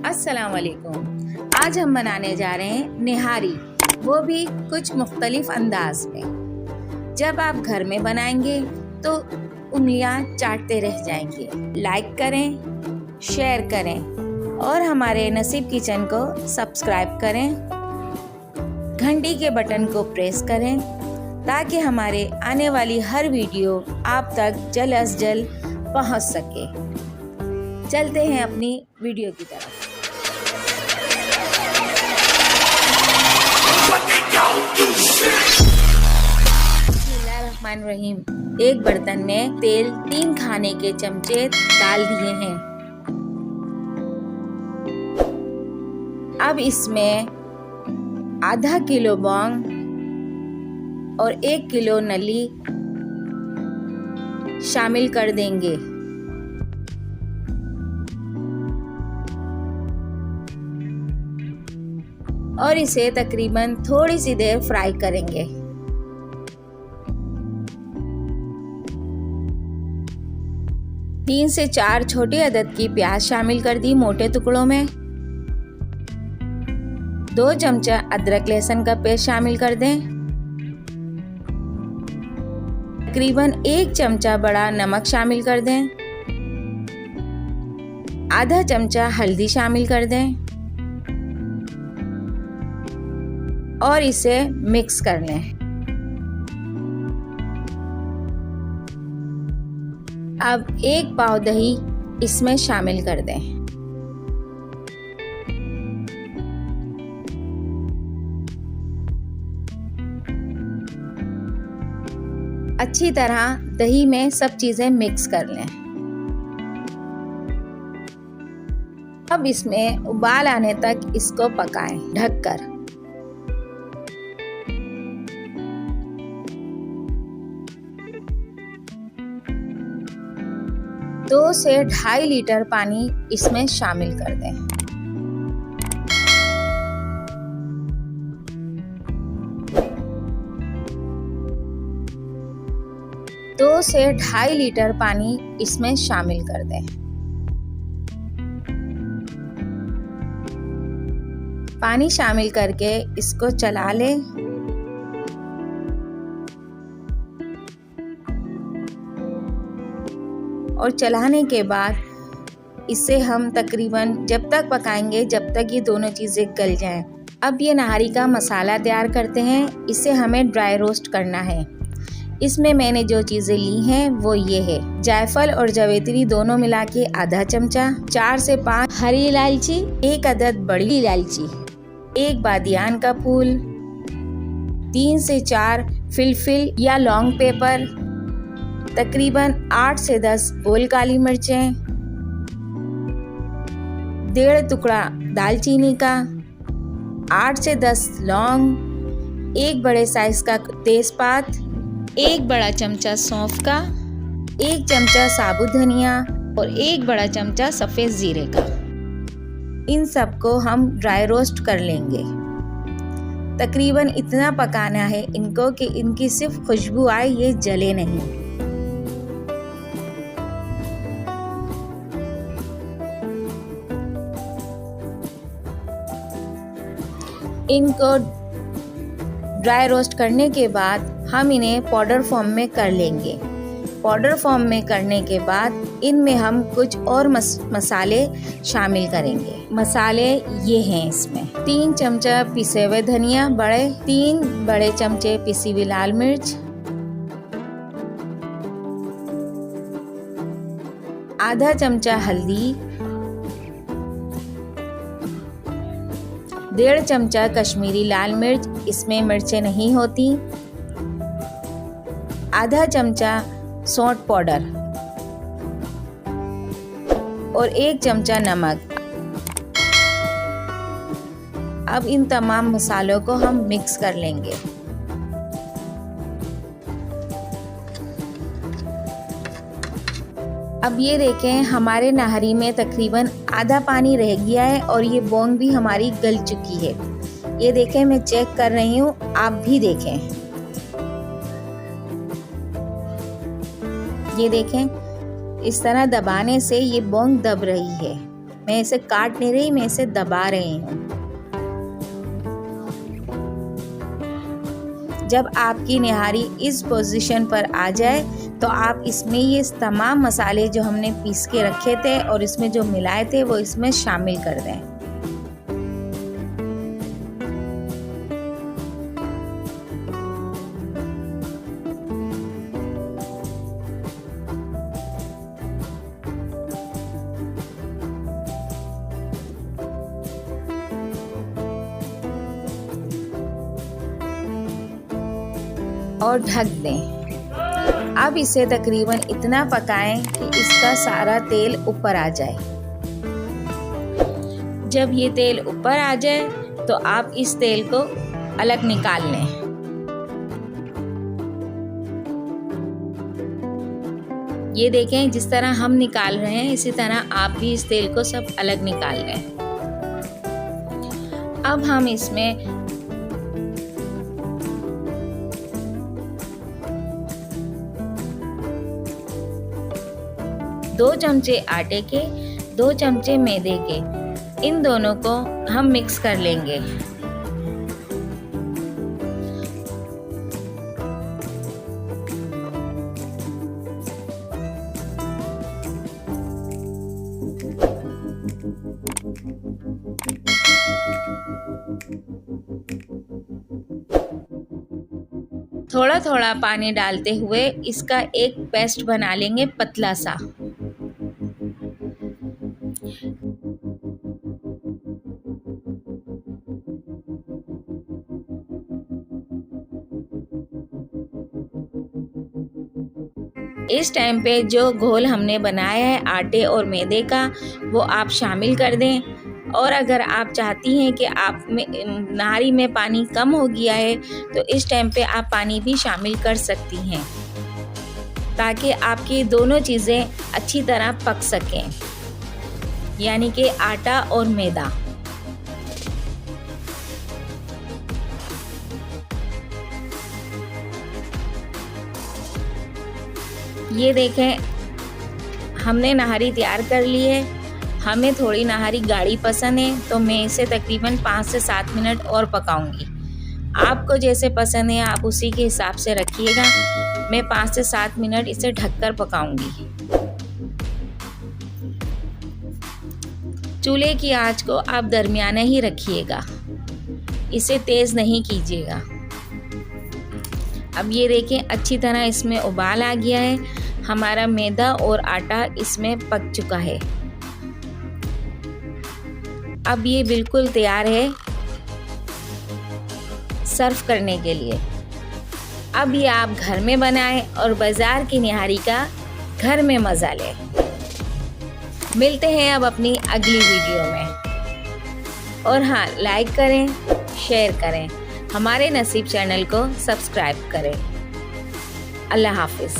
अस्सलाम वालेकुम। आज हम बनाने जा रहे हैं निहारी, वो भी कुछ मुख्तलिफ अंदाज में। जब आप घर में बनाएंगे तो उंगलियां चाटते रह जाएंगे। लाइक करें, शेयर करें और हमारे नसीब किचन को सब्सक्राइब करें। घंटी के बटन को प्रेस करें ताकि हमारे आने वाली हर वीडियो आप तक जल्द अज जल्द पहुंच सके। चलते हैं अपनी वीडियो की तरफ। बिस्मिल्लाहिर्रहमानिर्रहीम। एक बर्तन में तेल 3 खाने के चमचे डाल दिए हैं। अब इसमें आधा किलो लौंग और 1 किलो नली शामिल कर देंगे। और इसे तकरीबन थोड़ी सी देर फ्राई करेंगे। तीन से 4 छोटे अदद की प्याज शामिल कर दी मोटे टुकड़ों में। 2 चमचा अदरक लहसुन का पेस्ट शामिल कर दें। तकरीबन 1 चमचा बड़ा नमक शामिल कर दें। आधा चमचा हल्दी शामिल कर दें और इसे मिक्स कर लें। अब 1 पाव दही इसमें शामिल कर दें। अच्छी तरह दही में सब चीजें मिक्स कर लें। अब इसमें उबाल आने तक इसको पकाएं ढककर। 2 से 2.5 लीटर पानी इसमें शामिल कर दें। दो से 2.5 लीटर पानी इसमें शामिल कर दें। पानी शामिल करके इसको चला लें। और चलाने के बाद इसे हम तकरीबन जब तक पकाएंगे जब तक ये दोनों चीज़ें गल जाएं। अब ये नहारी का मसाला तैयार करते हैं। इसे हमें ड्राई रोस्ट करना है। इसमें मैंने जो चीज़ें ली हैं वो ये है: जायफल और जावित्री दोनों मिला के आधा चमचा, 4 से 5 हरी इलायची, 1 अदद बड़ी इलायची, 1 बादियान का फूल, 3 से 4 फिलफिल या लॉन्ग पेपर, तकरीबन 8 से 10 गोल काली मिर्चें, 1.5 टुकड़ा दालचीनी का, 8 से 10 लौंग, 1 बड़े साइज का तेजपात, 1 बड़ा चमचा सौंफ का, 1 चमचा साबुत धनिया और 1 बड़ा चमचा सफ़ेद जीरे का। इन सबको हम ड्राई रोस्ट कर लेंगे। तकरीबन इतना पकाना है इनको कि इनकी सिर्फ खुशबू आए, ये जले नहीं। इनको ड्राई रोस्ट करने के बाद हम इन्हें पाउडर फॉर्म में कर लेंगे। पाउडर फॉर्म में करने के बाद इनमें हम कुछ और मसाले शामिल करेंगे। मसाले ये हैं इसमें: 3 चमचा पिसे हुए धनिया बड़े, 3 बड़े चमचे पिसी हुई लाल मिर्च, आधा चमचा हल्दी, 1.5 चमचा कश्मीरी लाल मिर्च, इसमें मिर्चें नहीं होती, आधा चमचा सौंठ पाउडर और 1 चमचा नमक। अब इन तमाम मसालों को हम मिक्स कर लेंगे। अब ये देखें, हमारे नहारी में तकरीबन आधा पानी रह गया है और ये बोंग भी हमारी गल चुकी है। ये देखें, मैं चेक कर रही हूँ, आप भी देखें। ये देखें, इस तरह दबाने से ये बोंग दब रही है। मैं इसे काट नहीं रही, मैं इसे दबा रही हूँ। जब आपकी निहारी इस पोजीशन पर आ जाए तो आप इसमें ये तमाम मसाले जो हमने पीस के रखे थे और इसमें जो मिलाए थे वो इसमें शामिल कर दें। और ढक दें। अब इसे तकरीबन इतना पकाएं कि इसका सारा तेल ऊपर आ जाए। जब ये तेल ऊपर आ जाए तो आप इस तेल को अलग निकाल लें। ये देखें, जिस तरह हम निकाल रहे हैं इसी तरह आप भी इस तेल को सब अलग निकाल लें। अब हम इसमें 2 चमचे आटे के, 2 चमचे मैदे के, इन दोनों को हम मिक्स कर लेंगे। थोड़ा थोड़ा पानी डालते हुए इसका एक पेस्ट बना लेंगे पतला सा। इस टाइम पे जो घोल हमने बनाया है आटे और मैदे का वो आप शामिल कर दें। और अगर आप चाहती हैं कि आप में नहारी में पानी कम हो गया है तो इस टाइम पे आप पानी भी शामिल कर सकती हैं ताकि आपकी दोनों चीज़ें अच्छी तरह पक सकें, यानी कि आटा और मैदा। ये देखें, हमने नहारी तैयार कर ली है। हमें थोड़ी नहारी गाढ़ी पसंद है तो मैं इसे तकरीबन 5 से 7 मिनट और पकाऊंगी। आपको जैसे पसंद है आप उसी के हिसाब से रखिएगा। मैं 5 से 7 मिनट इसे ढककर पकाऊंगी। चूल्हे की आंच को आप दरमियाना ही रखिएगा, इसे तेज़ नहीं कीजिएगा। अब ये देखें, अच्छी तरह इसमें उबाल आ गया है। हमारा मैदा और आटा इसमें पक चुका है। अब ये बिल्कुल तैयार है सर्व करने के लिए। अब ये आप घर में बनाएं और बाज़ार की निहारी का घर में मज़ा लें। मिलते हैं अब अपनी अगली वीडियो में। और हाँ, लाइक करें, शेयर करें, हमारे नसीब चैनल को सब्सक्राइब करें। अल्लाह हाफिज़।